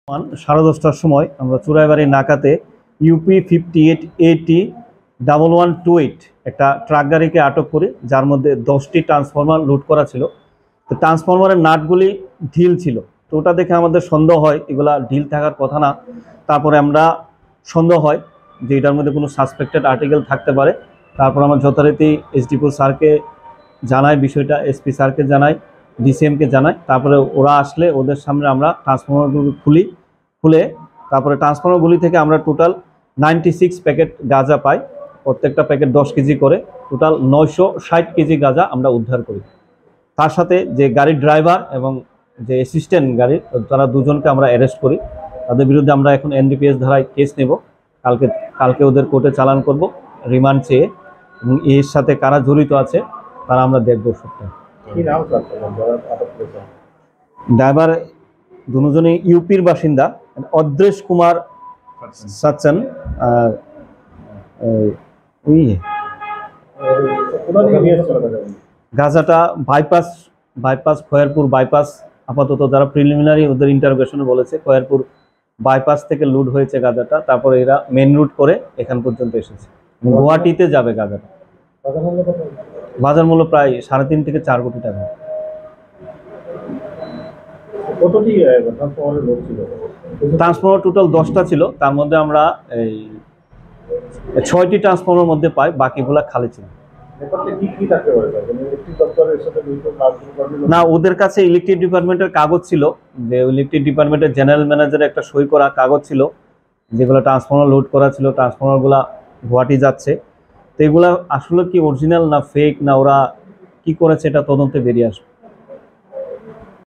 10:30টার সময় আমরা চুরাইবাড়ি নাকাতে ইউপি 5880-1128 একটা ট্রাক গাড়িকে আটক করি, যার মধ্যে 10টি ট্রান্সফরমার লুট করা ছিল। তো ট্রান্সফরমারের নাটগুলি ঢিল ছিল, তো ওটা দেখে আমাদের সন্দেহ হয় এগুলা ঢিল থাকার কথা না। তারপরে আমরা সন্দেহ হয় যে এটার মধ্যে কোনো সাসপেক্টেড আর্টিকেল থাকতে পারে। তারপর আমরা যথারীতি এসডিপো স্যারকে জানাই, বিষয়টা এসপি স্যারকে জানাই, ডিসিএমকে জানাই। তারপরে ওরা আসলে ওদের সামনে আমরা ট্রান্সফরমারগুলো খুলে তারপরে ট্রান্সফরমারগুলি থেকে আমরা টোটাল 96 প্যাকেট গাঁজা পাই। প্রত্যেকটা প্যাকেট 10 কেজি করে, টোটাল 960 কেজি গাঁজা আমরা উদ্ধার করি। তার সাথে যে গাড়ির ড্রাইভার এবং যে অ্যাসিস্ট্যান্ট গাড়ির, তারা দুজনকে আমরা অ্যারেস্ট করি। তাদের বিরুদ্ধে আমরা এখন এনডিপিএস ধারায় কেস নেব। কালকে ওদের কোর্টে চালান করব রিমান্ড চেয়ে, এবং এর সাথে কারা জড়িত আছে তারা আমরা দেখব সবটা। ড্রাইভার দুজনই ইউপির বাসিন্দা, অদ্রেশ কুমার সচ্চন আর গাজাটা বাইপাস খয়েরপুর বাইপাস। আপাতত যারা প্রিলিমিনারি ওদের ইন্টারোগেশনে বলেছে খয়েরপুর বাইপাস থেকে লুট হয়েছে গাজাটা। তারপরে এরা মেন রুট করে এখান পর্যন্ত এসেছে, গুয়াহাটিতে যাবে গাজাটা। বাজার মূল্য প্রায় 3.5 থেকে 4 কোটি টাকা। ট্রান্সফরমার টোটাল 10টা ছিল, তার মধ্যে আমরা এই 6টি ট্রান্সফরমার মধ্যে পাই, বাকিগুলা খালি ছিল। না, ওদের কাছে ইলেকট্রিক ডিপার্টমেন্টের কাগজ ছিল, যে ইলেকট্রিক ডিপার্টমেন্টের জেনারেল ম্যানেজারের একটা সই করা কাগজ ছিল, যেগুলো ট্রান্সফরমার লোড করা ছিল। ট্রান্সফরমারগুলা গুয়াহাটি যাচ্ছে। তো এগুলা আসলে কি অরিজিনাল না ফেক, না ওরা কি করেছে, এটা তদন্তে বেরিয়ে আসবে।